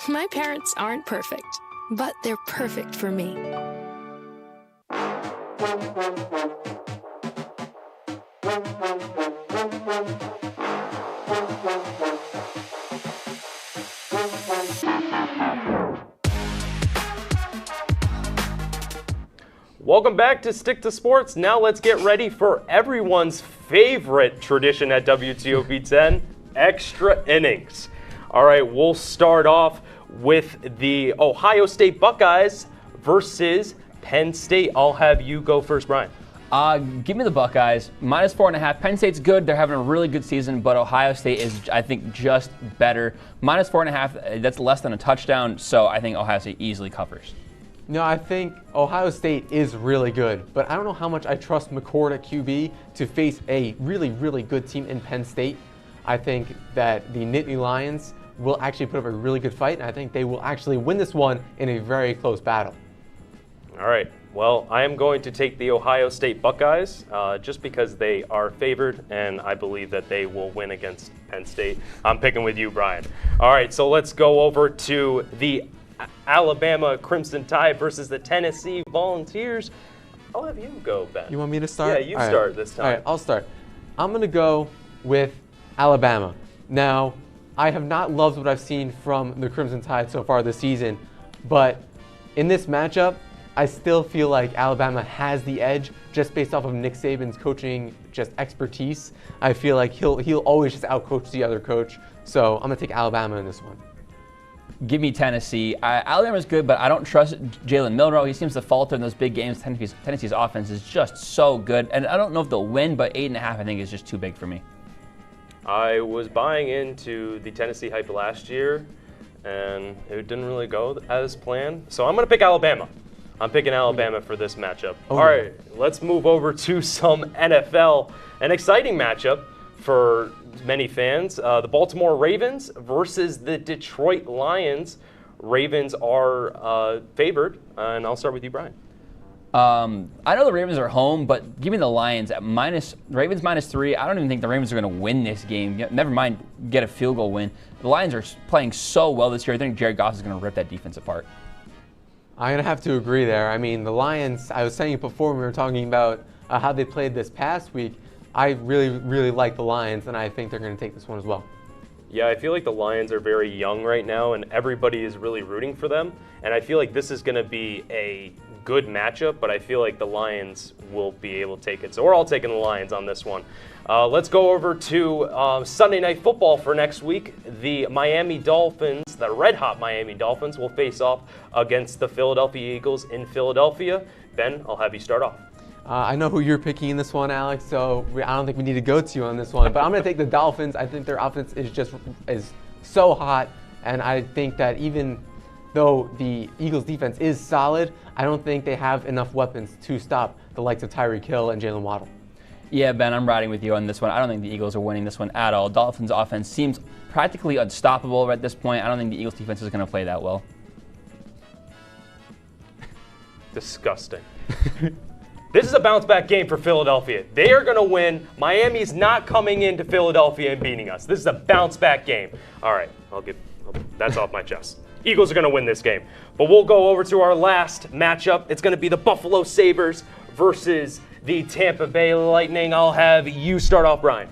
My parents aren't perfect, but they're perfect for me. Welcome back to Stick to Sports. Now let's get ready for everyone's favorite tradition at WTOP-10, extra innings. All right, we'll start off with the Ohio State Buckeyes versus Penn State. I'll have you go first, Brian. Give me the Buckeyes. -4.5. Penn State's good. They're having a really good season, but Ohio State is, I think, just better. -4.5, that's less than a touchdown, so I think Ohio State easily covers. No, I think Ohio State is really good, but I don't know how much I trust McCord at QB to face a really, really good team in Penn State. I think that the Nittany Lions will actually put up a really good fight, and I think they will actually win this one in a very close battle. All right. Well, I am going to take the Ohio State Buckeyes just because they are favored, and I believe that they will win against Penn State. I'm picking with you, Brian. All right, so let's go over to the Alabama Crimson Tide versus the Tennessee Volunteers. I'll have you go, Ben. You want me to start? Yeah, you start this time. All right, I'll start. I'm going to go with Alabama. Now, I have not loved what I've seen from the Crimson Tide so far this season, but in this matchup, I still feel like Alabama has the edge just based off of Nick Saban's coaching just expertise. I feel like he'll always just outcoach the other coach, so I'm going to take Alabama in this one. Give me Tennessee. Alabama's good, but I don't trust Jalen Milroe. He seems to falter in those big games. Tennessee's offense is just so good, and I don't know if they'll win, but 8.5 I think is just too big for me. I was buying into the Tennessee hype last year, and it didn't really go as planned. So I'm going to pick Alabama. I'm picking Alabama for this matchup. All right, let's move over to some NFL. An exciting matchup for many fans. The Baltimore Ravens versus the Detroit Lions. Ravens are favored, and I'll start with you, Brian. I know the Ravens are home, but give me the Lions at Ravens -3. I don't even think the Ravens are going to win this game. Never mind get a field goal win. The Lions are playing so well this year. I think Jared Goff is going to rip that defense apart. I'm going to have to agree there. I mean, the Lions, I was saying it before when we were talking about how they played this past week. I really, really like the Lions, and I think they're going to take this one as well. Yeah, I feel like the Lions are very young right now, and everybody is really rooting for them. And I feel like this is going to be a good matchup, but I feel like the Lions will be able to take it. So we're all taking the Lions on this one. Let's go over to Sunday Night Football for next week. The Miami Dolphins, the red-hot Miami Dolphins, will face off against the Philadelphia Eagles in Philadelphia. Ben, I'll have you start off. I know who you're picking in this one, Alex, so I don't think we need to go to you on this one. But I'm going to take the Dolphins. I think their offense is so hot, and I think that even though the Eagles' defense is solid, I don't think they have enough weapons to stop the likes of Tyreek Hill and Jalen Waddle. Yeah, Ben, I'm riding with you on this one. I don't think the Eagles are winning this one at all. Dolphins' offense seems practically unstoppable at this point. I don't think the Eagles' defense is going to play that well. Disgusting. This is a bounce-back game for Philadelphia. They are going to win. Miami's not coming into Philadelphia and beating us. This is a bounce-back game. All right, that's off my chest. Eagles are going to win this game. But we'll go over to our last matchup. It's going to be the Buffalo Sabres versus the Tampa Bay Lightning. I'll have you start off, Brian.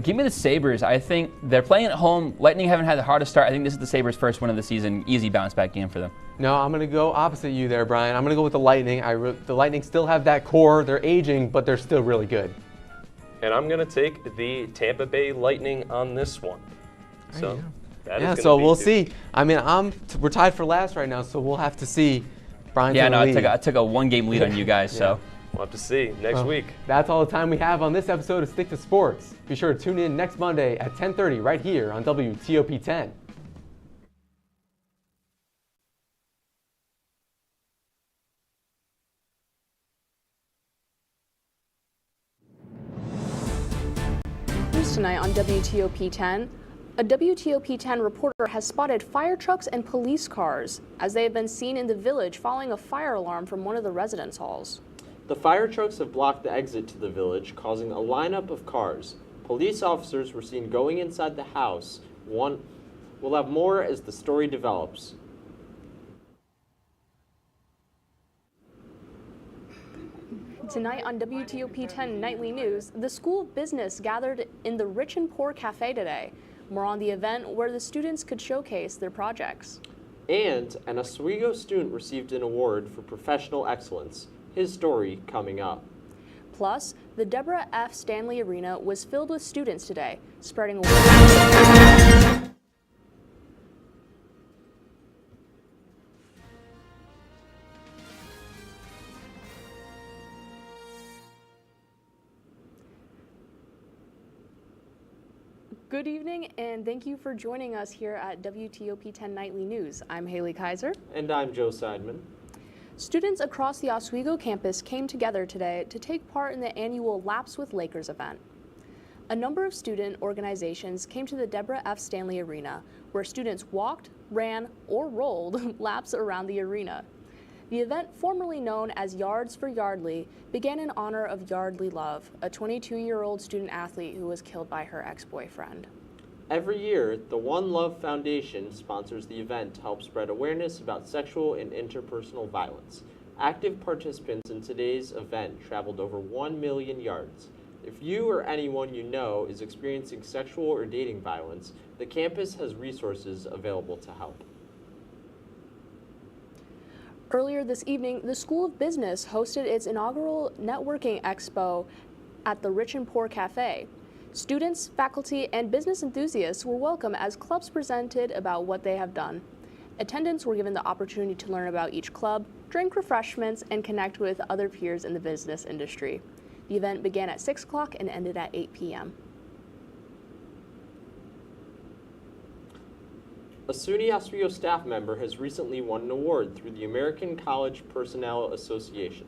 Give me the Sabres. I think they're playing at home. Lightning haven't had the hardest start. I think this is the Sabres' first win of the season. Easy bounce-back game for them. No, I'm going to go opposite you there, Brian. I'm going to go with the Lightning. The Lightning still have that core. They're aging, but they're still really good. And I'm going to take the Tampa Bay Lightning on this one. So we'll see. I mean, we're tied for last right now, so we'll have to see. Brian's I took a one-game lead on you guys, so. We'll have to see next week. That's all the time we have on this episode of Stick to Sports. Be sure to tune in next Monday at 10:30 right here on WTOP-10. News tonight on WTOP-10. A WTOP-10 reporter has spotted fire trucks and police cars as they have been seen in the village following a fire alarm from one of the residence halls. The fire trucks have blocked the exit to the village, causing a lineup of cars. Police officers were seen going inside the house. One We'll have more as the story develops. Tonight on WTOP-10 Nightly News, the School of Business gathered in the Rich and Poor Cafe today. More on the event where the students could showcase their projects. And an Oswego student received an award for professional excellence. His story coming up. Plus, the Deborah F. Stanley Arena was filled with students today, spreading awareness. Good evening, and thank you for joining us here at WTOP-10 Nightly News. I'm Haley Kaiser. And I'm Joe Seidman. Students across the Oswego campus came together today to take part in the annual Laps with Lakers event. A number of student organizations came to the Deborah F. Stanley Arena, where students walked, ran, or rolled laps around the arena. The event, formerly known as Yards for Yardley, began in honor of Yardley Love, a 22-year-old student athlete who was killed by her ex-boyfriend. Every year, the One Love Foundation sponsors the event to help spread awareness about sexual and interpersonal violence. Active participants in today's event traveled over 1 million yards. If you or anyone you know is experiencing sexual or dating violence, the campus has resources available to help. Earlier this evening, the School of Business hosted its inaugural networking expo at the Rich and Poor Cafe. Students, faculty, and business enthusiasts were welcome as clubs presented about what they have done. Attendants were given the opportunity to learn about each club, drink refreshments, and connect with other peers in the business industry. The event began at 6 o'clock and ended at 8 p.m. A SUNY Oswego staff member has recently won an award through the American College Personnel Association.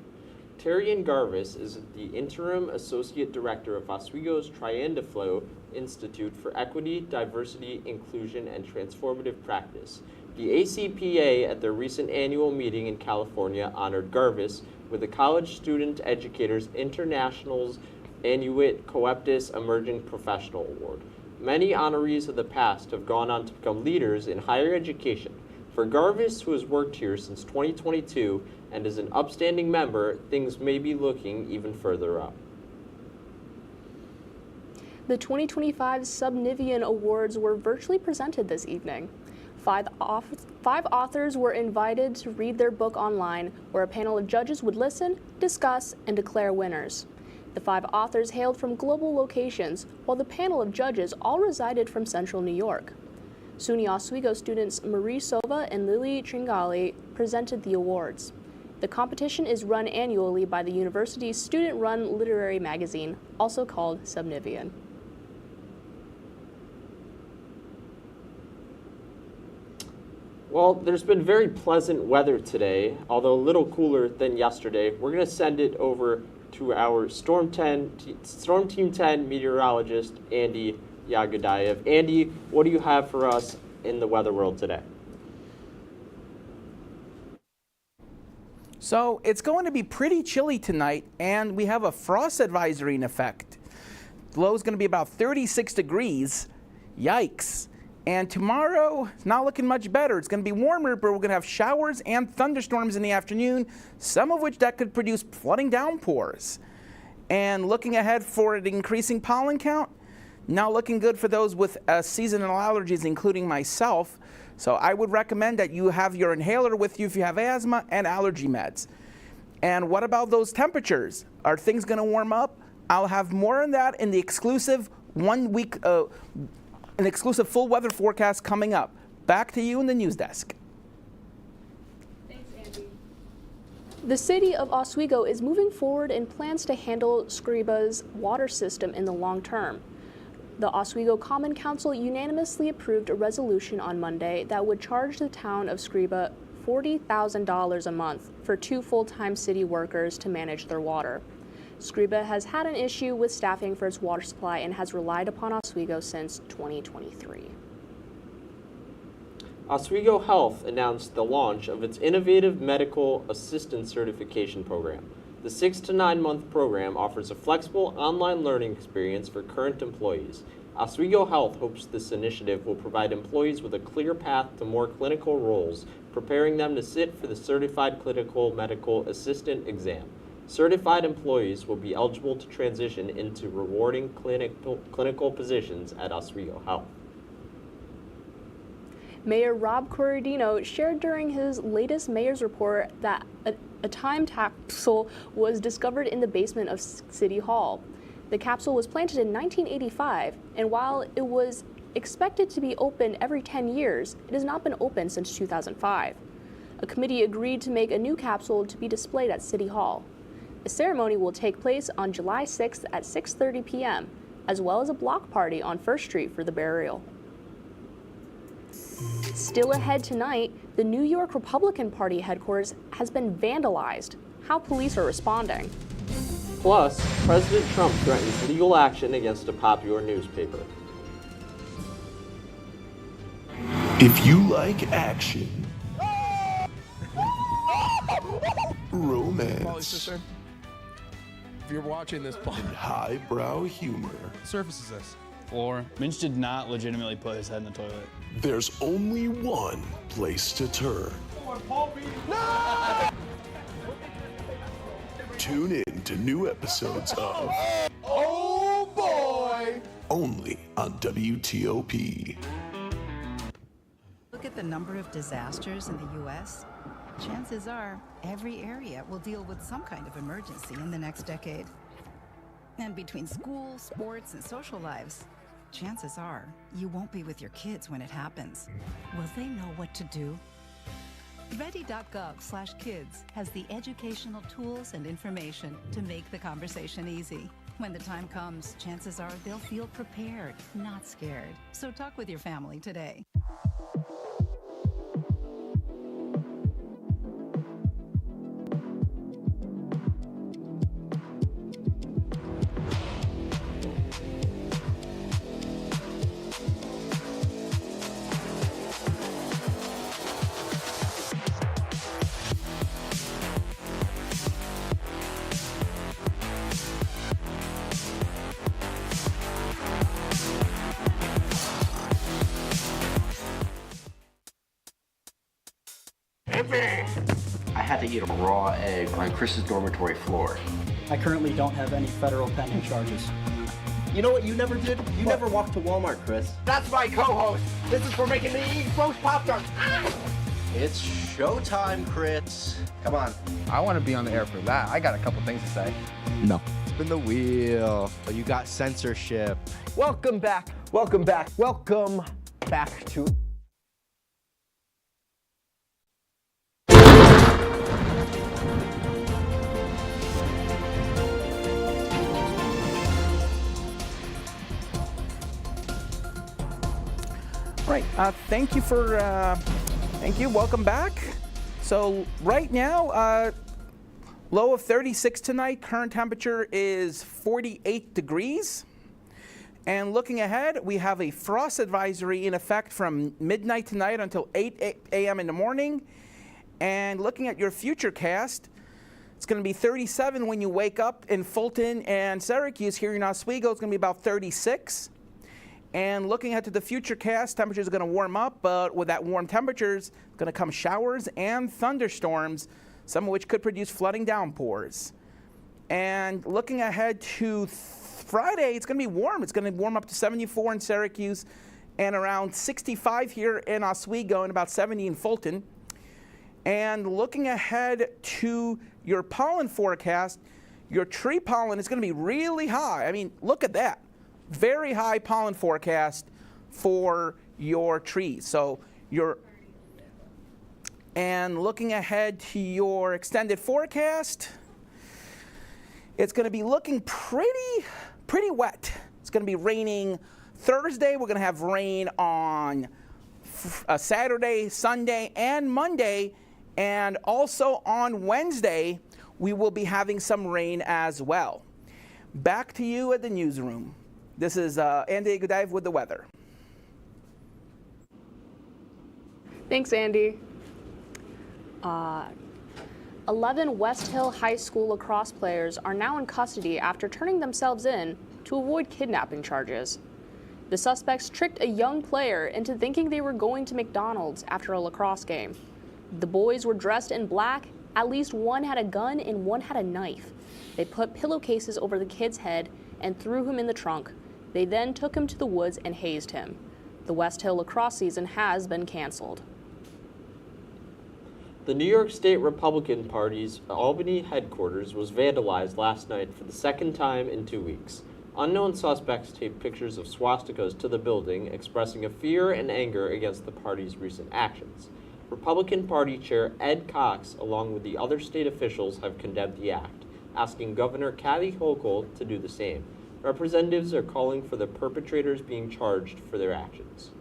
Terrian Garvis is the Interim Associate Director of Oswego's Triandaflow Institute for Equity, Diversity, Inclusion, and Transformative Practice. The ACPA at their recent annual meeting in California honored Garvis with the College Student Educators International's Annuit Coeptis Emerging Professional Award. Many honorees of the past have gone on to become leaders in higher education. For Garvis, who has worked here since 2022 and is an upstanding member, things may be looking even further up. The 2025 Subnivian Awards were virtually presented this evening. Five authors were invited to read their book online, where a panel of judges would listen, discuss, and declare winners. The 5 authors hailed from global locations, while the panel of judges all resided from central New York. SUNY Oswego students Marie Sova and Lily Tringali presented the awards. The competition is run annually by the university's student-run literary magazine, also called Subnivian. Well, there's been very pleasant weather today, although a little cooler than yesterday. We're going to send it over to our Storm Team 10 meteorologist, Andy Yagadayev. Andy, what do you have for us in the weather world today? So it's going to be pretty chilly tonight, and we have a frost advisory in effect. The low is going to be about 36 degrees. Yikes. And tomorrow, it's not looking much better. It's going to be warmer, but we're going to have showers and thunderstorms in the afternoon, some of which that could produce flooding downpours. And looking ahead for an increasing pollen count, not looking good for those with seasonal allergies, including myself. So I would recommend that you have your inhaler with you if you have asthma and allergy meds. And what about those temperatures? Are things going to warm up? I'll have more on that in the exclusive an exclusive full weather forecast coming up. Back to you in the news desk. Thanks, Andy. The city of Oswego is moving forward in plans to handle Scriba's water system in the long term. The Oswego Common Council unanimously approved a resolution on Monday that would charge the town of Scriba $40,000 a month for 2 full-time city workers to manage their water. Scriba has had an issue with staffing for its water supply and has relied upon Oswego since 2023. Oswego Health announced the launch of its innovative medical assistant certification program. The 6 to 9 month program offers a flexible online learning experience for current employees. Oswego Health hopes this initiative will provide employees with a clear path to more clinical roles, preparing them to sit for the Certified Clinical Medical Assistant exam. Certified employees will be eligible to transition into rewarding clinical positions at Oswego Health. Mayor Rob Corradino shared during his latest mayor's report that a time capsule was discovered in the basement of City Hall. The capsule was planted in 1985, and while it was expected to be open every 10 years, it has not been open since 2005. A committee agreed to make a new capsule to be displayed at City Hall. The ceremony will take place on July 6th at 6:30 p.m., as well as a block party on First Street for the burial. Still ahead tonight, the New York Republican Party headquarters has been vandalized. How police are responding. Plus, President Trump threatens legal action against a popular newspaper. If you like action, romance, if you're watching this, and highbrow humor, surface is this. Floor. Minch did not legitimately put his head in the toilet. there's only one place to turn. Tune in to new episodes of Oh boy! only on WTOP. Look at the number of disasters in the U.S. Chances are every area will deal with some kind of emergency in the next decade. And between school, sports, and social lives, chances are you won't be with your kids when it happens. Will they know what to do? Ready.gov/kids has the educational tools and information to make the conversation easy. When the time comes, chances are they'll feel prepared, not scared. So talk with your family today. I had to eat a raw egg on Chris's dormitory floor. I currently don't have any federal pending charges. You know what you never did? You never walked to Walmart, Chris. That's my co-host. This is for making me eat roast Pop-Tarts. It's showtime, Chris. Come on. I want to be on the air for that. I got a couple things to say. No. Spin the wheel. Oh, you got censorship. Welcome back. Welcome back. Welcome back to... Right. Thank you. Welcome back. So right now, low of 36 tonight. Current temperature is 48 degrees. And looking ahead, we have a frost advisory in effect from midnight tonight until 8 a.m. in the morning. And looking at your futurecast, it's going to be 37 when you wake up in Fulton and Syracuse. Here in Oswego, it's going to be about 36. And looking ahead to the futurecast, temperatures are going to warm up, but with that warm temperatures, going to come showers and thunderstorms, some of which could produce flooding downpours. And looking ahead to Friday, it's going to be warm. It's going to warm up to 74 in Syracuse and around 65 here in Oswego and about 70 in Fulton. And looking ahead to your pollen forecast, your tree pollen is going to be really high. I mean, look at that. Very high pollen forecast for your trees. So and looking ahead to your extended forecast, it's going to be looking pretty wet. It's going to be raining Thursday. We're going to have rain on Saturday, Sunday, and Monday. And also on Wednesday, we will be having some rain as well. Back to you at the newsroom. This is Andy Goodave with the weather. Thanks, Andy. 11 West Hill High School lacrosse players are now in custody after turning themselves in to avoid kidnapping charges. The suspects tricked a young player into thinking they were going to McDonald's after a lacrosse game. The boys were dressed in black. At least one had a gun and one had a knife. They put pillowcases over the kid's head and threw him in the trunk. They then took him to the woods and hazed him. The West Hill lacrosse season has been canceled. The New York State Republican Party's Albany headquarters was vandalized last night for the second time in 2 weeks. Unknown suspects taped pictures of swastikas to the building, expressing a fear and anger against the party's recent actions. Republican Party Chair Ed Cox, along with the other state officials, have condemned the act, asking Governor Kathy Hochul to do the same. Representatives are calling for the perpetrators being charged for their actions.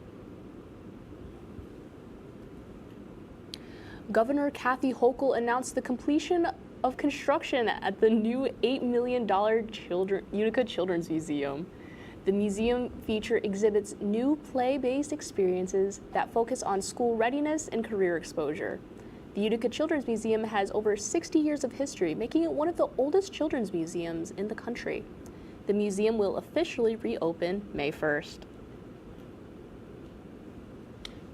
Governor Kathy Hochul announced the completion of construction at the new $8 million Utica Children's Museum. The museum feature exhibits new play-based experiences that focus on school readiness and career exposure. The Utica Children's Museum has over 60 years of history, making it one of the oldest children's museums in the country. The museum will officially reopen May 1st.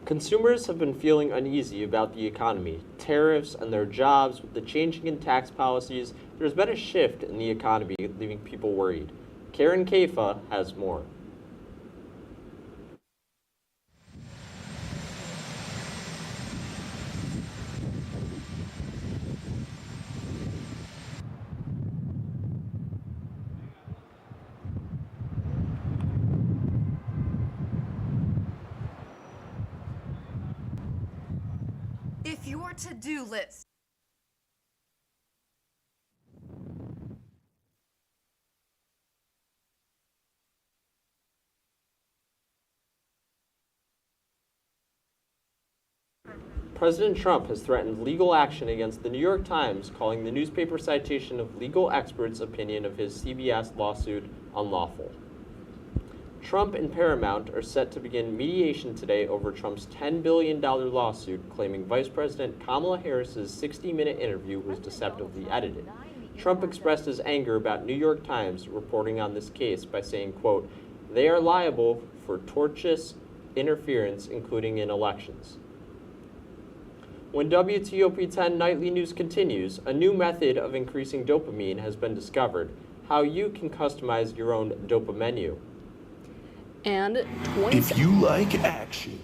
Consumers have been feeling uneasy about the economy, tariffs, and their jobs. With the changing in tax policies, there's been a shift in the economy, leaving people worried. Karen Kaifa has more. If your to-do list President Trump has threatened legal action against the New York Times, calling the newspaper citation of legal experts' opinion of his CBS lawsuit unlawful. Trump and Paramount are set to begin mediation today over Trump's $10 billion lawsuit claiming Vice President Kamala Harris's 60-minute interview was deceptively edited. Trump expressed his anger about New York Times reporting on this case by saying, quote, "They are liable for tortious interference, including in elections." When WTOP-10 Nightly News continues, a new method of increasing dopamine has been discovered, how you can customize your own dopamenu. And If you like action,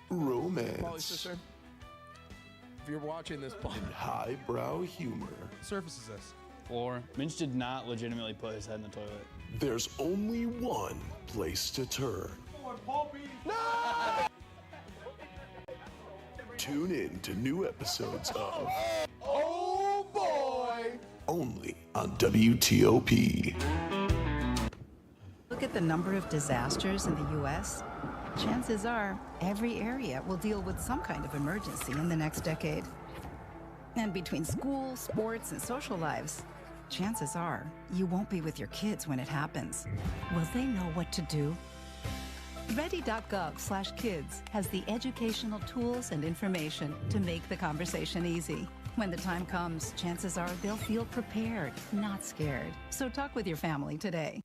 romance, If you're watching this, and highbrow humor, Surface is this? Floor. Minch did not legitimately put his head in the toilet. there's only one place to turn. Tune in to new episodes of oh boy! Only on WTOP. Look at the number of disasters in the U.S. Chances are every area will deal with some kind of emergency in the next decade. And between school, sports, and social lives, chances are you won't be with your kids when it happens. Will they know what to do? Ready.gov/kids has the educational tools and information to make the conversation easy. When the time comes, chances are they'll feel prepared, not scared. So talk with your family today.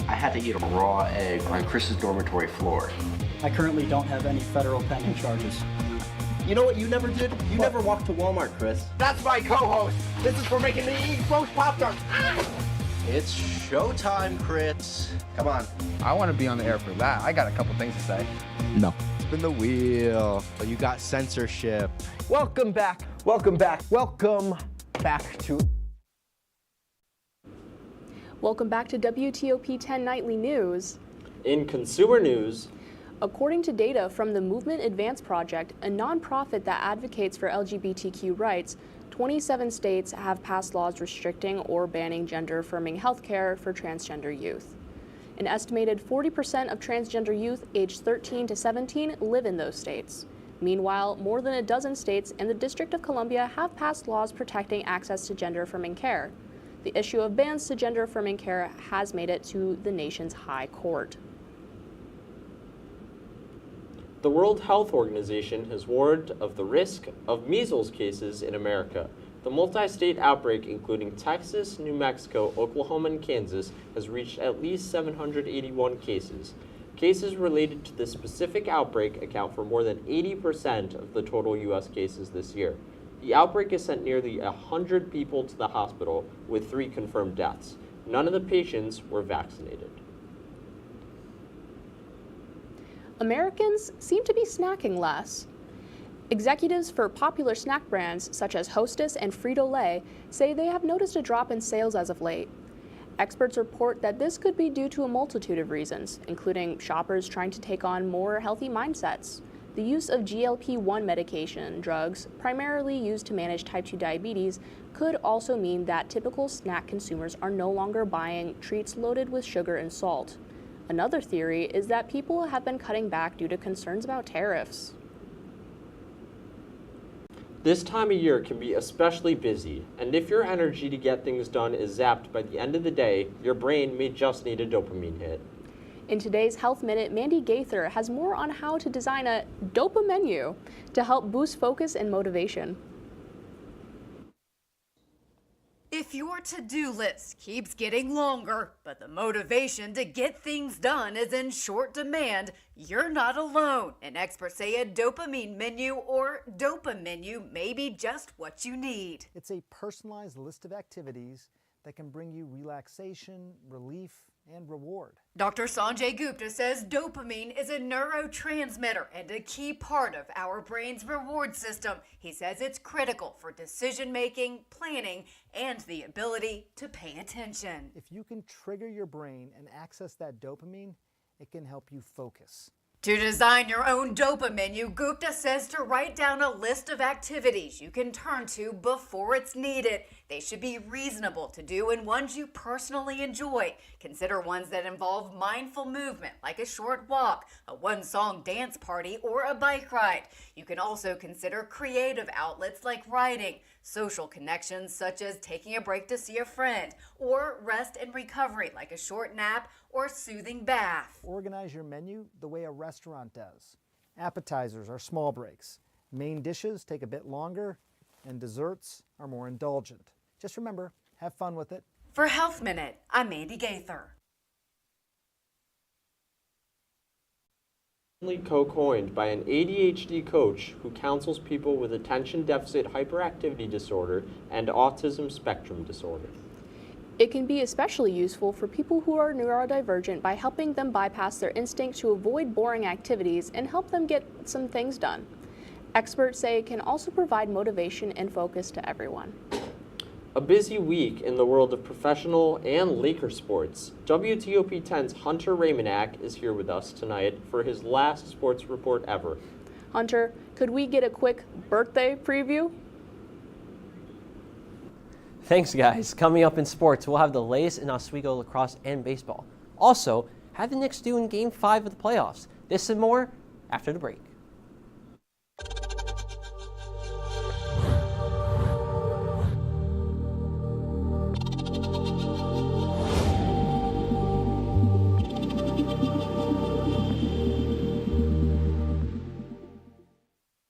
I had to eat a raw egg on Chris's dormitory floor. I currently don't have any federal pending charges. You know what you never did? You never walked to Walmart, Chris. That's my co-host. This is for making me eat roast Pop-Tarts. It's showtime, Crits. Come on. I want to be on the air for that. I got a couple things to say. No. Spin the wheel. Oh, you got censorship. Welcome back. Welcome back. Welcome back to. Welcome back to WTOP-10 Nightly News. In consumer news, according to data from the Movement Advance Project, a nonprofit that advocates for LGBTQ rights, 27 states have passed laws restricting or banning gender-affirming healthcare for transgender youth. An estimated 40% of transgender youth aged 13 to 17 live in those states. Meanwhile, more than a dozen states and the District of Columbia have passed laws protecting access to gender-affirming care. The issue of bans to gender-affirming care has made it to the nation's high court. The World Health Organization has warned of the risk of measles cases in America. The multi-state outbreak, including Texas, New Mexico, Oklahoma, and Kansas, has reached at least 781 cases. Cases related to this specific outbreak account for more than 80% of the total U.S. cases this year. The outbreak has sent nearly 100 people to the hospital, with 3 confirmed deaths. None of the patients were vaccinated. Americans seem to be snacking less. Executives for popular snack brands such as Hostess and Frito-Lay say they have noticed a drop in sales as of late. Experts report that this could be due to a multitude of reasons, including shoppers trying to take on more healthy mindsets. The use of GLP-1 medication drugs, primarily used to manage type 2 diabetes, could also mean that typical snack consumers are no longer buying treats loaded with sugar and salt. Another theory is that people have been cutting back due to concerns about tariffs. This time of year can be especially busy, and if your energy to get things done is zapped by the end of the day, your brain may just need a dopamine hit. In today's Health Minute, Mandy Gaither has more on how to design a dopa menu to help boost focus and motivation. If your to-do list keeps getting longer, but the motivation to get things done is in short demand, you're not alone. And experts say a dopamine menu or dopa menu may be just what you need. It's a personalized list of activities that can bring you relaxation, relief, and reward. Dr. Sanjay Gupta says dopamine is a neurotransmitter and a key part of our brain's reward system. He says it's critical for decision making, planning, and the ability to pay attention. If you can trigger your brain and access that dopamine, it can help you focus. To design your own dopa menu, Gupta says to write down a list of activities you can turn to before it's needed. They should be reasonable to do and ones you personally enjoy. Consider ones that involve mindful movement, like a short walk, a one-song dance party, or a bike ride. You can also consider creative outlets like writing, social connections such as taking a break to see a friend, or rest and recovery like a short nap or soothing bath. Organize your menu the way a restaurant does. Appetizers are small breaks. Main dishes take a bit longer, and desserts are more indulgent. Just remember, have fun with it. For Health Minute, I'm Mandy Gaither. Co-coined by an ADHD coach who counsels people with attention deficit hyperactivity disorder and autism spectrum disorder. It can be especially useful for people who are neurodivergent by helping them bypass their instinct to avoid boring activities and help them get some things done. Experts say it can also provide motivation and focus to everyone. A busy week in the world of professional and Laker sports. WTOP-10's Hunter Raymanak is here with us tonight for his last sports report ever. Hunter, could we get a quick birthday preview? Thanks, guys. Coming up in sports, we'll have the latest in Oswego lacrosse and baseball. Also, how the Knicks do in Game 5 of the playoffs. This and more after the break.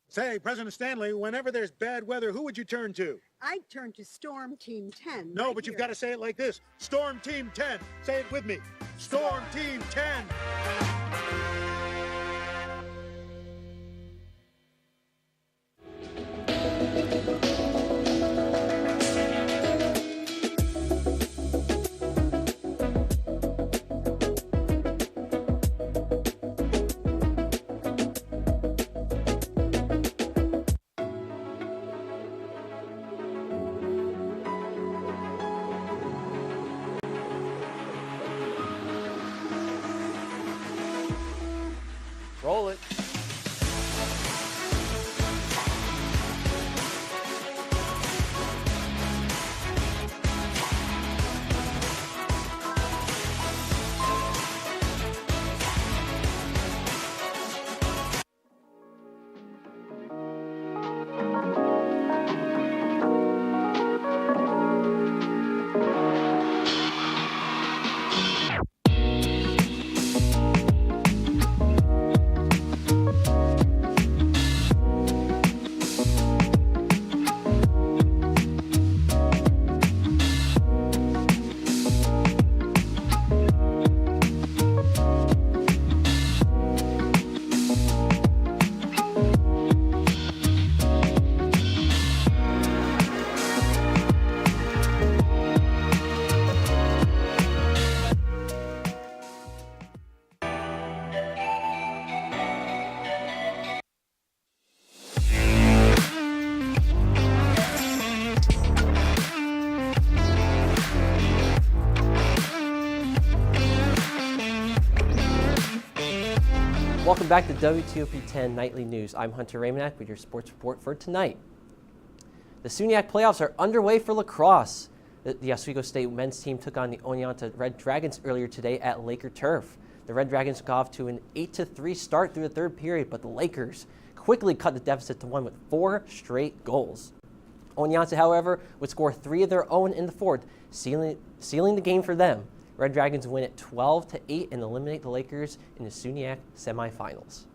Say, President Stanley, whenever there's bad weather, who would you turn to? I'd turn to Storm Team 10. No, but you've got to say it like this. Storm Team 10. Say it with me. Storm Team 10. Roll it. Welcome back to WTOP-10 Nightly News. I'm Hunter Raymanak with your sports report for tonight. The SUNY playoffs are underway for lacrosse. The Oswego State men's team took on the Oneonta Red Dragons earlier today at Laker Turf. The Red Dragons got off to an 8-3 start through the third period, but the Lakers quickly cut the deficit to 1 with 4 straight goals. Oneonta, however, would score 3 of their own in the fourth, sealing the game for them. Red Dragons win it 12-8 and eliminate the Lakers in the SUNY semifinals.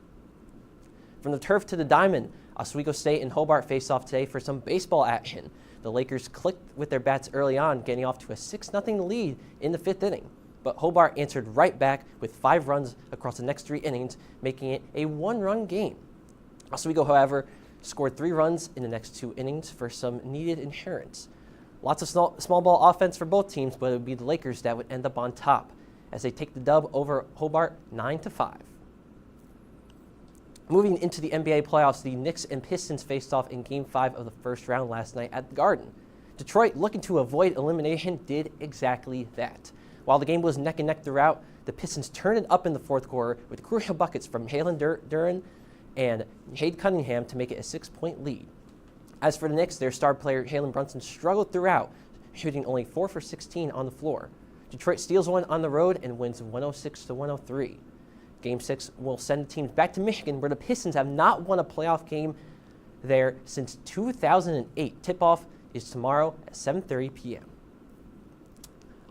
From the turf to the diamond, Oswego State and Hobart face off today for some baseball action. The Lakers clicked with their bats early on, getting off to a 6-0 lead in the 5th inning. But Hobart answered right back with 5 runs across the next 3 innings, making it a 1-run game. Oswego, however, scored 3 runs in the next 2 innings for some needed insurance. Lots of small ball offense for both teams, but it would be the Lakers that would end up on top as they take the dub over Hobart 9-5. Moving into the NBA playoffs, the Knicks and Pistons faced off in Game 5 of the first round last night at the Garden. Detroit, looking to avoid elimination, did exactly that. While the game was neck and neck throughout, the Pistons turned it up in the fourth quarter with crucial buckets from Halen Duren and Cade Cunningham to make it a 6-point lead. As for the Knicks, their star player Jalen Brunson struggled throughout, shooting only 4 for 16 on the floor. Detroit steals one on the road and wins 106-103. Game 6 will send the teams back to Michigan, where the Pistons have not won a playoff game there since 2008. Tip-off is tomorrow at 7:30 p.m.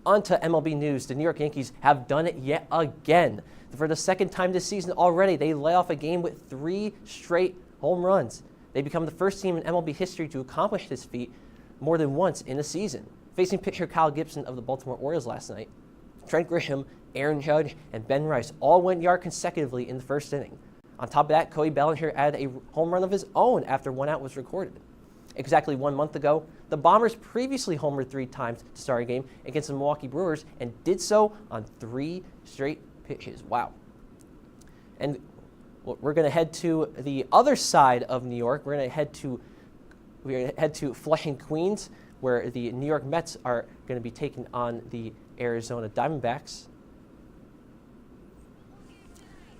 On to MLB news. The New York Yankees have done it yet again. For the second time this season already, they led off a game with 3 straight home runs. They become the first team in MLB history to accomplish this feat more than once in a season. Facing pitcher Kyle Gibson of the Baltimore Orioles last night, Trent Grisham, Aaron Judge, and Ben Rice all went yard consecutively in the first inning. On top of that, Cody Bellinger added a home run of his own after 1 out was recorded. Exactly 1 month ago, the Bombers previously homered 3 times to start a game against the Milwaukee Brewers and did so on 3 straight pitches. Wow. And we're going to head to the other side of New York. We're going to head to Flushing, Queens, where the New York Mets are going to be taking on the Arizona Diamondbacks.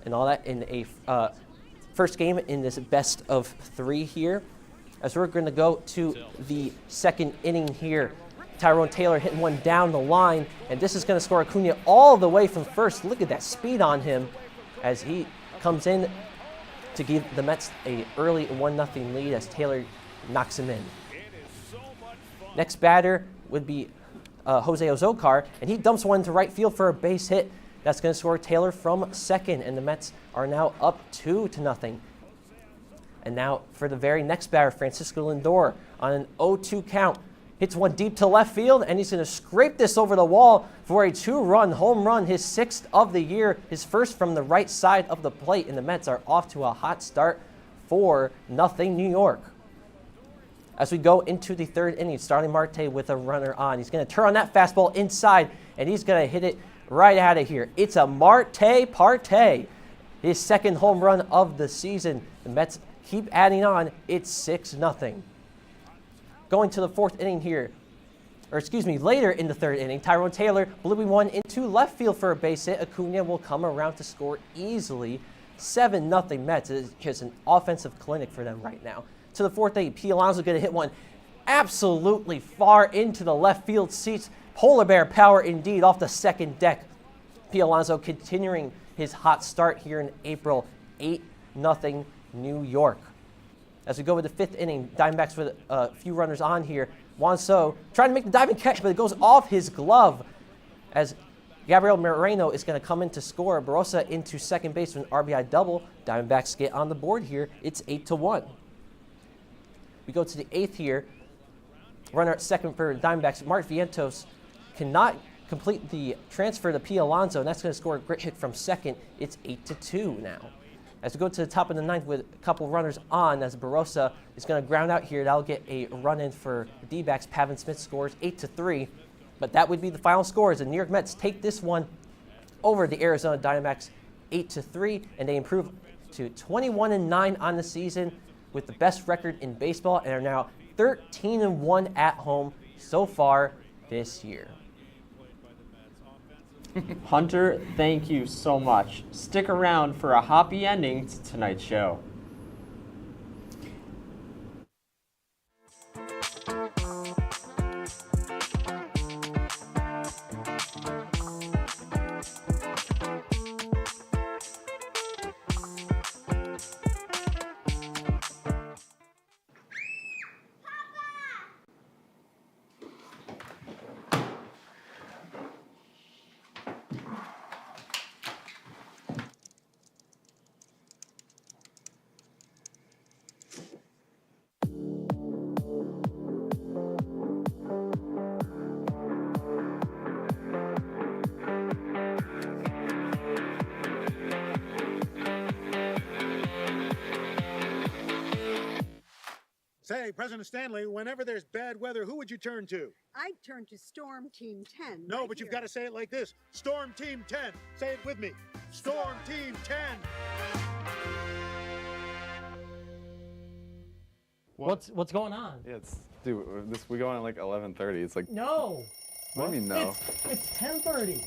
And all that in a first game in this best of 3 here. As we're going to go to the second inning here. Tyrone Taylor hitting one down the line, and this is going to score Acuna all the way from first. Look at that speed on him as he comes in to give the Mets a early 1-0 lead as Taylor knocks him in. Next batter would be Jose Ozokar, and he dumps one to right field for a base hit. That's going to score Taylor from second, and the Mets are now up 2-0. And now for the very next batter, Francisco Lindor on an 0-2 count. Hits one deep to left field, and he's going to scrape this over the wall for a 2-run home run, his 6th of the year, his first from the right side of the plate, and the Mets are off to a hot start, 4-0 New York. As we go into the third inning, Starling Marte with a runner on. He's going to turn on that fastball inside, and he's going to hit it right out of here. It's a Marte Parte, his 2nd home run of the season. The Mets keep adding on. It's 6-0. Going to the 4th inning here, later in the 3rd inning, Tyrone Taylor blew one into left field for a base hit. Acuna will come around to score easily. 7-0 Mets. It's just an offensive clinic for them right now. To the 4th inning, P. Alonso going to hit one absolutely far into the left field seats. Polar bear power indeed off the 2nd deck. P. Alonso continuing his hot start here in April. 8-0 New York. As we go with the 5th inning, Diamondbacks with a few runners on here. Juan Soto trying to make the diving catch, but it goes off his glove as Gabriel Moreno is going to come in to score. Barossa into second base with an RBI double. Diamondbacks get on the board here. It's 8-1. We go to the 8th here. Runner at second for Diamondbacks. Mark Vientos cannot complete the transfer to P. Alonso, and that's going to score a great hit from second. It's 8-2 now. As we go to the top of the 9th with a couple runners on, as Barossa is going to ground out here, that'll get a run-in for the D-backs. Pavin Smith scores 8-3, but that would be the final score as the New York Mets take this one over the Arizona Diamondbacks 8-3, and they improve to 21-9 on the season with the best record in baseball and are now 13-1 at home so far this year. Hunter, thank you so much. Stick around for a happy ending to tonight's show. Say, President Stanley, whenever there's bad weather, who would you turn to? I'd turn to Storm Team 10. No, but you've got to say it like this. Storm Team 10. Say it with me. Storm Team 10. What's going on? Yeah, dude, we go on at like 11:30. It's like No. What do you mean no? It's 10:30.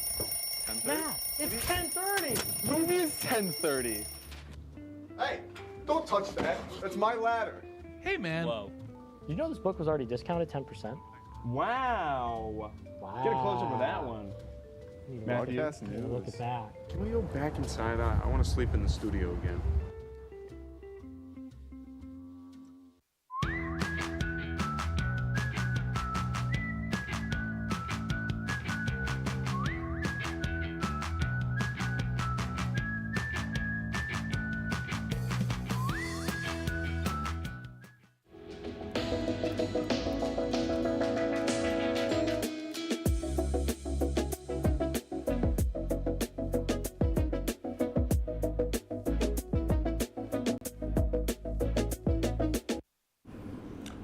10:30? Matt, it's 10:30. What do you mean it's 10:30? Hey, don't touch that. That's my ladder. Hey, man. Whoa. You know this book was already discounted 10%? Wow. Get a close up of that one. Matthew, Look at that. Can we go back inside? I want to sleep in the studio again.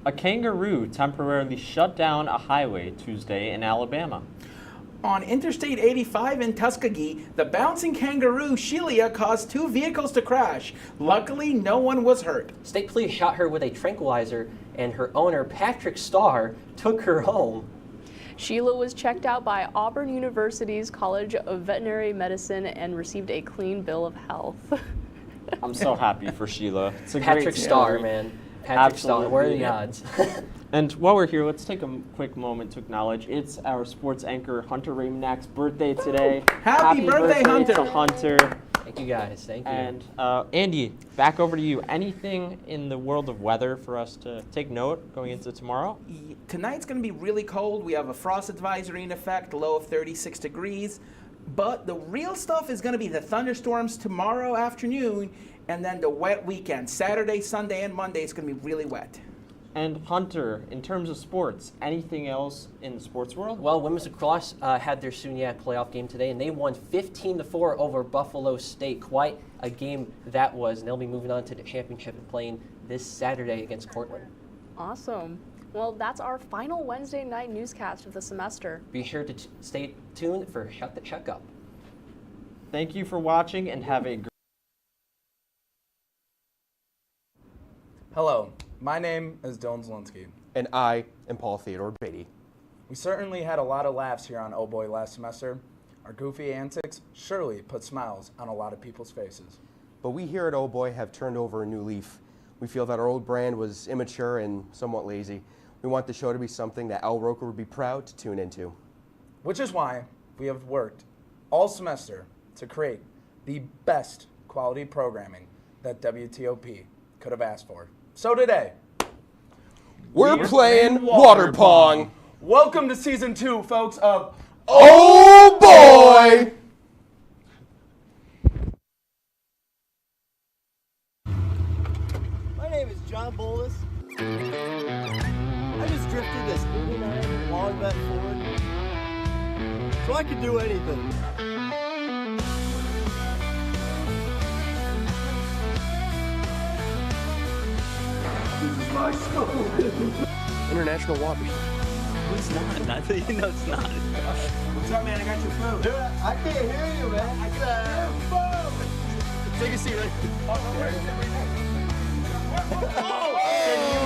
A kangaroo temporarily shut down a highway Tuesday in Alabama. On Interstate 85 in Tuskegee, the bouncing kangaroo Shelia caused 2 vehicles to crash. Luckily, no one was hurt. State police shot her with a tranquilizer, and her owner, Patrick Starr, took her home. Sheila was checked out by Auburn University's College of Veterinary Medicine and received a clean bill of health. I'm so happy for Sheila. It's a Patrick great Starr, story. man. Patrick Starr, what are the odds? And while we're here, let's take a quick moment to acknowledge it's our sports anchor Hunter Raymondak's birthday today. Happy birthday, Hunter! To Hunter. Thank you guys, thank you. And Andy, back over to you. Anything in the world of weather for us to take note going into tomorrow? Tonight's going to be really cold. We have a frost advisory in effect, low of 36 degrees. But the real stuff is going to be the thunderstorms tomorrow afternoon, and then the wet weekend. Saturday, Sunday, and Monday is going to be really wet. And Hunter, in terms of sports, anything else in the sports world? Well, women's lacrosse had their SUNY playoff game today, and they won 15-4 over Buffalo State. Quite a game that was, and they'll be moving on to the championship and playing this Saturday against Cortland. Awesome. Well, that's our final Wednesday night newscast of the semester. Be sure to stay tuned for Shut the Checkup. Thank you for watching, and have a great Hello, my name is Dylan Zielinski. And I am Paul Theodore Beatty. We certainly had a lot of laughs here on Oh Boy last semester. Our goofy antics surely put smiles on a lot of people's faces. But we here at Oh Boy have turned over a new leaf. We feel that our old brand was immature and somewhat lazy. We want the show to be something that Al Roker would be proud to tune into. Which is why we have worked all semester to create the best quality programming that WTOP could have asked for. So today, we're playing water pong. Welcome to season 2, folks, of Oh Boy! My name is John Bolus. I just drifted this 89 long bet forward, so I could do anything. This is my school. International waters. It's not. You know it's not. What's up, man? I got your food. Dude, I can't hear you, man. I got your food. Take a seat. You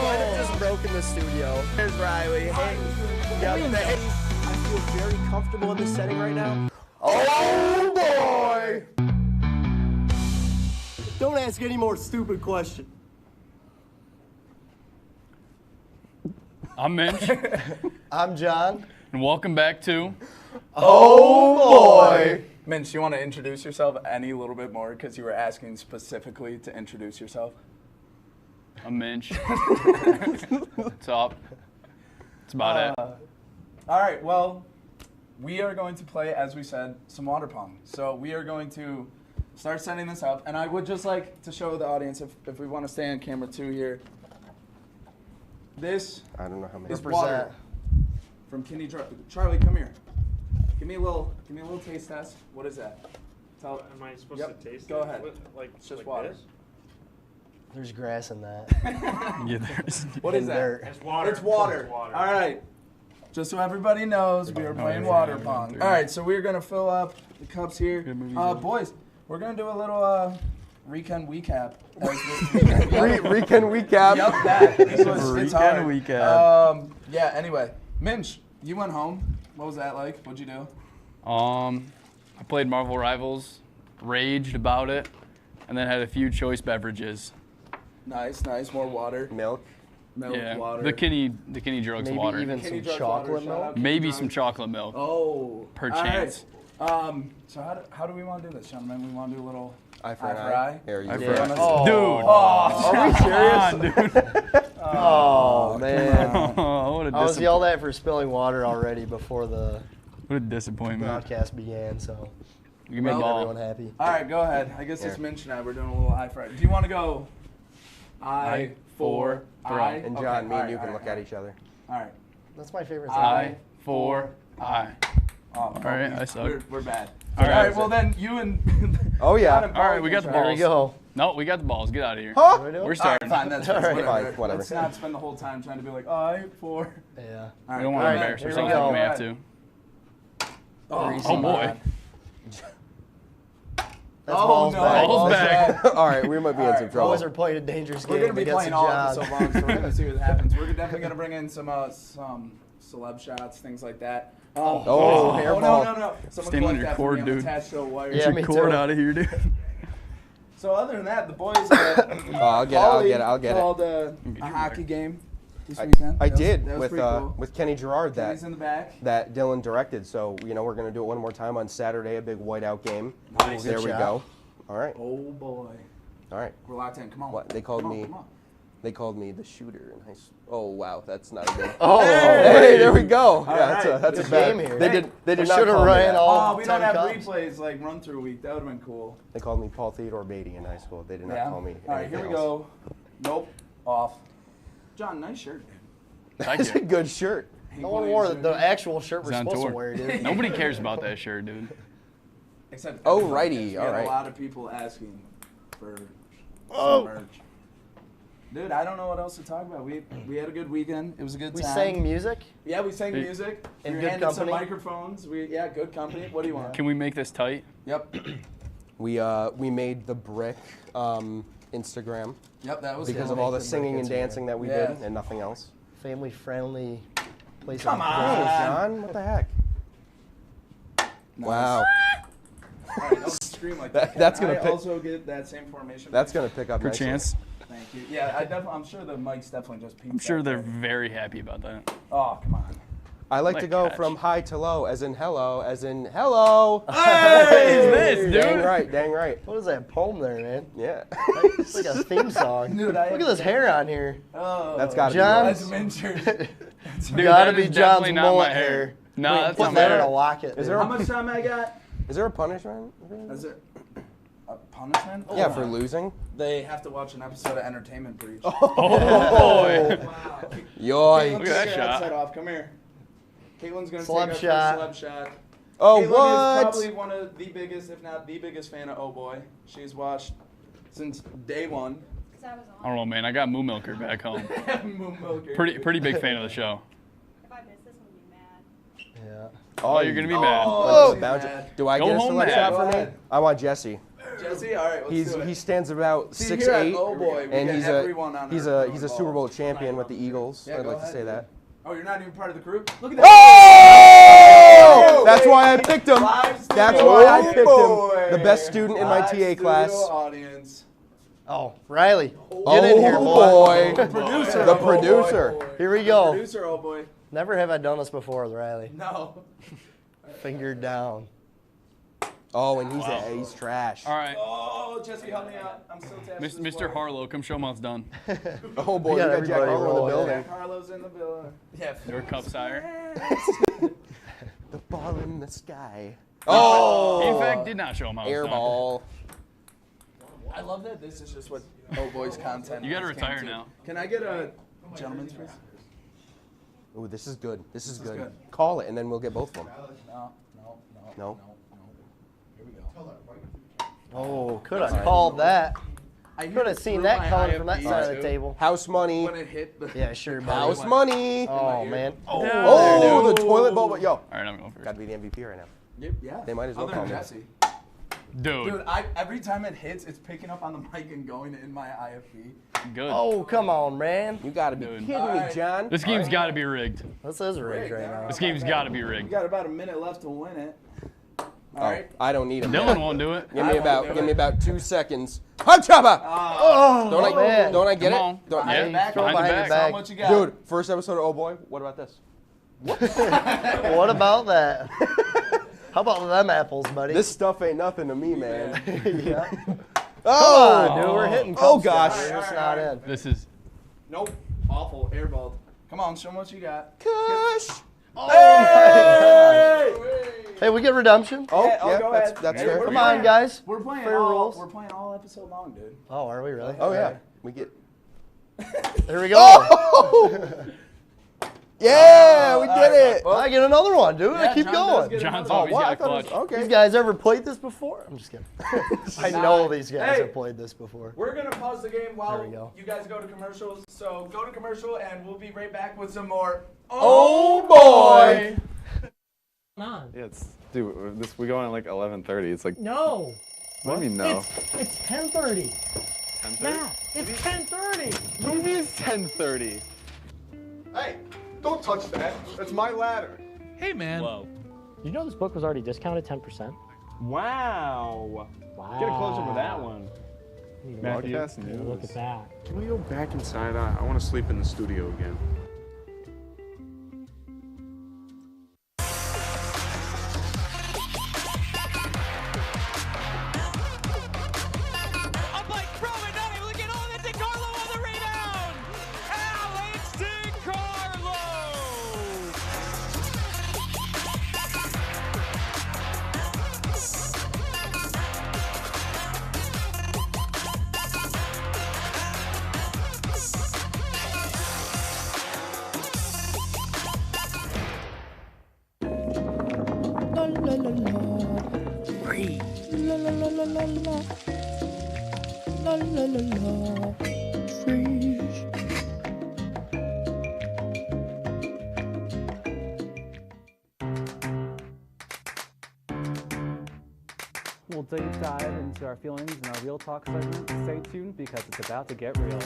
might have just broken the studio. Here's Riley. Hey. I feel very comfortable in this setting right now. Oh! ask any more stupid question. I'm Minch, I'm John. and welcome back to. Oh boy! Minch, you want to introduce yourself any little bit more because you were asking specifically to introduce yourself? I'm Minch. What's up? That's about it. All right, well, we are going to play, as we said, some water pong. So we are going to start setting this up, and I would just like to show the audience, if we want to stay on camera 2 here, this I don't know how many. is water from Kinney. Charlie, come here. Give me a little taste test. What is that? Am I supposed to taste Go it? ahead. Like, it's just like water. this? There's grass in that. Yeah, there's. What is that? Dirt. It's water. It's water. It's water. All right. Just so everybody knows, we are playing water pong. All right, so we're going to fill up the cups here. Boys, we're going to do a little weekend recap. Weekend recap. Yep, that. It's hard. Recap. Yeah, anyway. Minch, you went home. What was that like? What'd you do? I played Marvel Rivals, raged about it, and then had a few choice beverages. Nice. More water. Milk. Yeah, Water. the Kinney drugs Maybe water. even Kinney some drugs water, chocolate shout out milk. Kinney Maybe drugs. some chocolate milk. Oh. Per all chance. right. So how do we want to do this, gentlemen? We want to do a little Eye for an eye. Here, you Eye go. for an eye. Oh. Dude. Are we serious? Dude. Oh, man. Oh, what a I was yelled at for spilling water already before the What a disappointment. broadcast began, so Give me a make ball. everyone happy. All right, go ahead. I guess it's Here. Minch and I. We're doing a little eye for eye. Do you want to go eye for eye? And John, me and you can look at each other. All right. That's my favorite thing. Eye for eye. Oh, All right, I suck. We're bad. All right. All right, well then you and Oh, yeah. John and All right, Paul we can got the try. balls. Here we go. No, we got the balls. Get out of here. Huh? What are we doing? We're starting. Fine, that's All right. whatever. Fine, whatever. Let's not spend the whole time trying to be like eye for. Yeah. All We right, don't want go to ahead. embarrass Here we ourselves go. like we have to. Oh boy. That's Oh, balls no. back. Balls back. All right, we might be in some trouble. Boys are playing a dangerous We're game gonna be against playing all of John. this so long, so we're gonna see what happens. We're definitely gonna bring in some celeb shots, things like that. Oh, no! Someone Stand on collect your that cord, for me. I'm dude. attached to a wire. Yeah, me Cord too. out of here, dude. So other than that, the boys. I'll get it. Called a hockey game this weekend. I That was- did that was pretty cool. with Kenny Gerard Kenny's in the back. that Dylan directed. So we're gonna do it one more time on Saturday, a big whiteout game. Nice. There Good we shot. go. All right. Oh boy. All right. We're locked in. Come on. What they called Come on, me? come on. They called me the shooter in high school. Oh wow, that's not a good. Oh, Hey, there we go. Yeah, right. that's a Good bad game here. They did We not should've call me ran that. all Oh, we don't 10 have cups. replays like run through week. That would have been cool. They called me Paul Theodore Beatty in high school. They did not call me. All right, here we anything else. go. Nope. Off. John, nice shirt, dude. Thank That's you. a good shirt. No one wore the actual shirt we're He's on supposed tour. to wear, dude. Nobody cares about that shirt, dude. Except Oh, everyone righty, cares. We all had right. a lot of people asking for Oh. some merch. Dude, I don't know what else to talk about. We had a good weekend. It was a good We time. sang music. Yeah, we sang music. In we were good handed some company. microphones. Good company. What do you want? Can we make this tight? Yep. We made the brick Instagram Yep, that was because cool. of all the Make the singing brick and Instagram. dancing that we Yeah. did and nothing else. Family friendly place. Come of on. business. Hey, John, what the heck? Wow. All right, don't scream like that. That's Can gonna I pick- also get that same formation. That's gonna pick up Per nicely. chance. Thank you. Yeah, I'm sure the mics definitely just peaked. I'm sure that they're day. very happy about that. Oh, come on. I like to Like go catch. from high to low, as in hello, as in hello. Hey, this, dude. Dang right, dang right. What is that poem there, man? Yeah. It's like a theme song. Dude, Look at this hair on here. Oh, That's gotta be John. That's Minchers. Dude, Gotta that be is John's definitely not mullet my hair. No, Wait, that's put not my that in hair. a locket. Is dude. there How much time I got? Is there a punishment? Is there a punishment? Yeah, for losing. They have to watch an episode of Entertainment Breach. Oh boy. Wow. Yoink. Look at that Take your shot. headset off. Come here. Caitlin's gonna Celeb take shot. our first celeb shot. Oh, Caitlin what? is probably one of the biggest, if not the biggest fan of Oh Boy. She's watched since day one. I don't know, man. I got Moo Milker back home. Moon Milker. Pretty big fan of the show. If I miss this, I'm gonna be mad. Yeah. Oh, you're gonna be mad. Oh, Bounce- she's mad. Do I Go get a home select mad. shot Go for me? ahead. I want Jesse. Jesse, all right, let's do it. He stands about See, 6'8", here at Oh Boy, we and get he's everyone on he's our a he's a Super Bowl champion with the Eagles. Yeah, I'd go like to ahead, say dude. that. Oh, you're not even part of the group? Look at that. Oh! That's why I picked him. Live That's studio why I picked boy. him. The best student in my Live TA studio class. audience. Oh, Riley, get in here, boy. The producer. The producer. Here we go. Producer, oh boy. Never have I done this before with Riley. No. Finger down. Oh, and he's trash. All right. Oh, Jesse, help me out. I'm still tapping. Mr. Harlow, come show him how it's done. Oh boy, we got Jack Harlow in the building. Jack Harlow's in the building. Yeah. Your cup sire. The ball in the sky. Oh! He in fact did not show him how it's done. Airball. I love that this is just what Oh Boy's content. You gotta is retire came to. now. Can I get a gentleman's please? Ooh, this is good. This is good. Call it, and then we'll get both of them. No. Here we go. Oh, could have called that. I could have seen that coming from that side of the table. House money. When it hit the Yeah, sure, buddy. House money. Oh, man. Oh, the toilet bowl. Yo. All right, I'm going first. Gotta be the MVP right now. Yep, yeah. They might as well Other call than me. Jesse. Dude, Every time it hits, it's picking up on the mic and going in my IFB. good. Oh, come on, man. You gotta be Dude. kidding me, John. This game's got to be rigged. This is rigged right now. This game's got to be We rigged. got about a minute left to win it. All right. I don't need him. Dylan won't do it. Give me about 2 seconds. Hot chopper! Oh, Don't I get Come it? on. Don't Yeah, back, behind behind the your back. back. How much you got? Dude, first episode of Oh Boy. What about this? What about that? How about them apples, buddy? This stuff ain't nothing to me, man. Yeah. Oh, Come on, dude, we're hitting Oh cups gosh. down here. It's not in. This is. Nope. Awful. Airballed. Come on, show 'em what you got. Kush. Oh, my gosh. Hey, we get redemption? Oh, Yeah, yeah, go that's ahead. fair. Come on, guys. We're playing Fair rules. We're playing all episode long, dude. Oh, are we really? Oh yeah, we get. Here we go. Oh! Yeah, we did it. I get another one, dude. Yeah, I keep John does going. get John's Oh, always wow, got I a thought it was, clutch. okay. These guys ever played this before? I'm just kidding. I know these guys Hey. have played this before. We're gonna pause the game while There we go. you guys go to commercials. So go to commercial, and we'll be right back with some more. Oh boy. Yeah, it's dude. We go on at like 11:30. It's like No. what do you mean no? It's 10:30. 10:30. Matt, it's 10:30. Movie is 10:30. Hey, don't touch that. That's my ladder. Hey, man. Whoa. You know this book was already discounted 10%? Wow. Wow. Get a close up with that one. Broadcast news. Look at that. Can we go back inside? I want to sleep in the studio again. Up like throw it, not able to get on it. DiCarlo on the rebound. Alex DiCarlo. La la la la. Free. La la la la la la. La la la la. Freeze. We'll deep dive into our feelings in our Real Talk segment. Stay tuned because it's about to get real.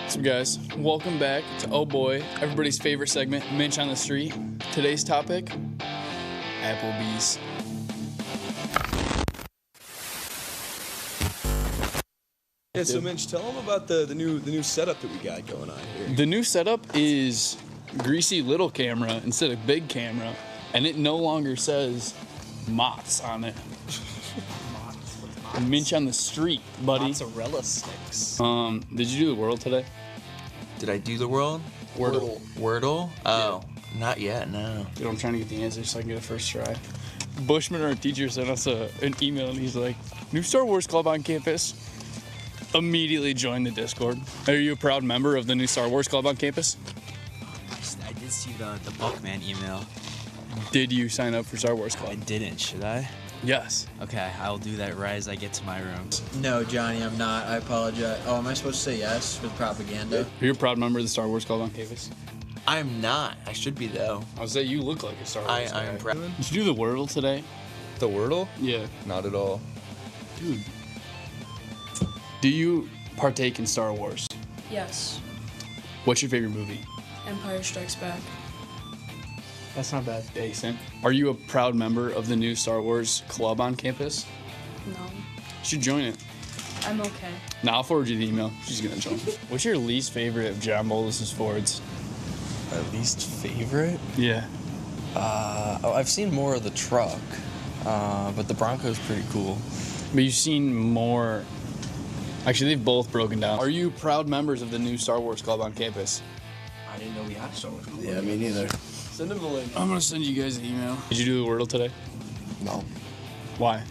So guys, welcome back to Oh Boy, everybody's favorite segment, Minch on the Street. Today's topic, Applebee's. Yeah, so Minch, tell them about the new setup that we got going on here. The new setup is greasy little camera instead of big camera, and it no longer says Mott's on it. Minch on the Street, buddy. Mozzarella sticks. Did you do the world today? Did I do the world? Wordle. Wordle? Oh, not yet, no. Dude, I'm trying to get the answer so I can get a first try. Bushman, our teacher, sent us an email, and he's like, "New Star Wars Club on campus." Immediately joined the Discord. Are you a proud member of the new Star Wars Club on campus? I did see the Buckman email. Did you sign up for Star Wars Club? I didn't, should I? Yes. Okay, I'll do that right as I get to my room. No, Johnny, I'm not. I apologize. Oh, am I supposed to say yes with propaganda? Are you a proud member of the Star Wars Club on campus? I'm not. I should be, though. I would say you look like a Star Wars guy. I'm proud. Did you do the Wordle today? The Wordle? Yeah. Not at all. Dude. Do you partake in Star Wars? Yes. What's your favorite movie? Empire Strikes Back. That's not bad. Decent. Are you a proud member of the new Star Wars Club on campus? No. You should join it. I'm okay. Nah, I'll forward you the email. She's gonna join. What's your least favorite of John Bolus's Fords? My least favorite? Yeah. I've seen more of the truck, but the Bronco's pretty cool. But you've seen more. Actually, they've both broken down. Are you proud members of the new Star Wars Club on campus? I didn't know we had a Star Wars Club. Yeah, me neither. Send them a link. I'm gonna send you guys an email. Did you do the Wordle today? No. Why?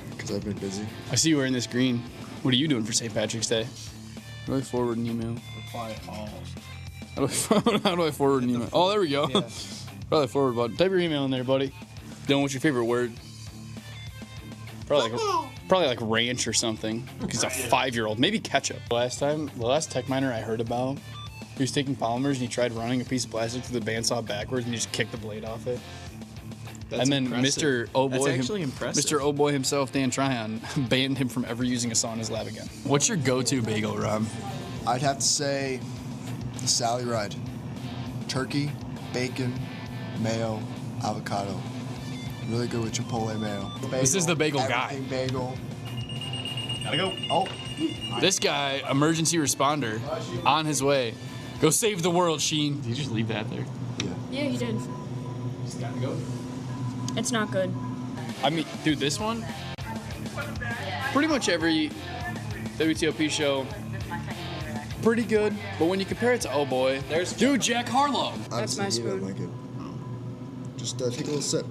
Because I've been busy. I see you wearing this green. What are you doing for St. Patrick's Day? How do I forward an email? Reply all. How do I forward an email? Oh, there we go. Yeah. Probably forward button. Type your email in there, buddy. Dylan, what's your favorite word? Probably like ranch or something. He's a 5-year-old. Maybe ketchup. The last tech miner I heard about, he was taking polymers and he tried running a piece of plastic through the bandsaw backwards and he just kicked the blade off it. That's and then impressive. Mr. Oh Boy, That's actually impressive. Mr. Oh Boy himself, Dan Tryon, banned him from ever using a saw in his lab again. What's your go-to bagel, Rob? I'd have to say the Sally Ride. Turkey, bacon, mayo, avocado. Really good with Chipotle mayo. This is the bagel guy. Everything bagel. Gotta go. Oh. This guy, emergency responder, on his way. Go save the world, Sheen. Did you just leave that there? Yeah, he did. Just gotta go. It's not good. I mean, dude, this one, pretty much every WTOP show, pretty good. But when you compare it to Oh Boy, dude, Jack Harlow. That's my spoon. Like it. Just take a little sip.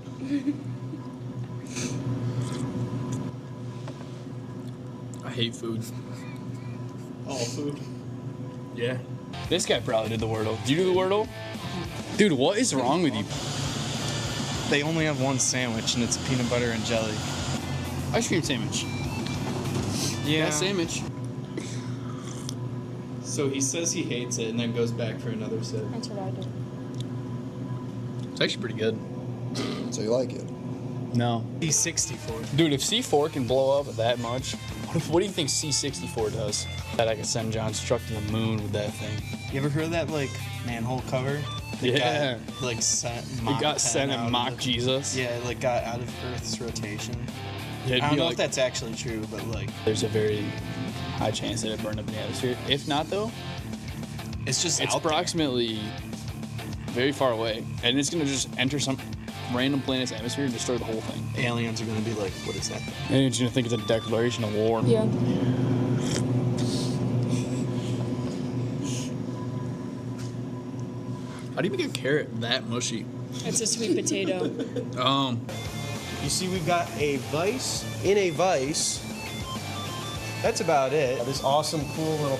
I hate food. All food. Yeah. This guy probably did the Wordle. Did you do the Wordle? Dude, what is wrong with you? They only have one sandwich, and it's peanut butter and jelly. Ice cream sandwich. Yeah. That sandwich. So he says he hates it, and then goes back for another sip. That's what I do. It's actually pretty good. So you like it? No. C64. Dude, if C4 can blow up that much, what do you think C64 does? That I could send John's truck to the moon with that thing. You ever heard of that, like, manhole cover? Yeah. Got, like, sent It got sent and mocked Jesus. Yeah, like, got out of Earth's rotation. Yeah, I don't know if that's actually true, but, like... There's a very high chance that it burned up in the atmosphere. If not, though, it's approximately very far away. And it's going to just enter some random planet's atmosphere and destroy the whole thing. Aliens are going to be like, what is that thing? Aliens are going to think it's a declaration of war. Yeah. How do you make a carrot that mushy? It's a sweet potato. You see, we've got a vise in a vise. That's about it. This awesome, cool little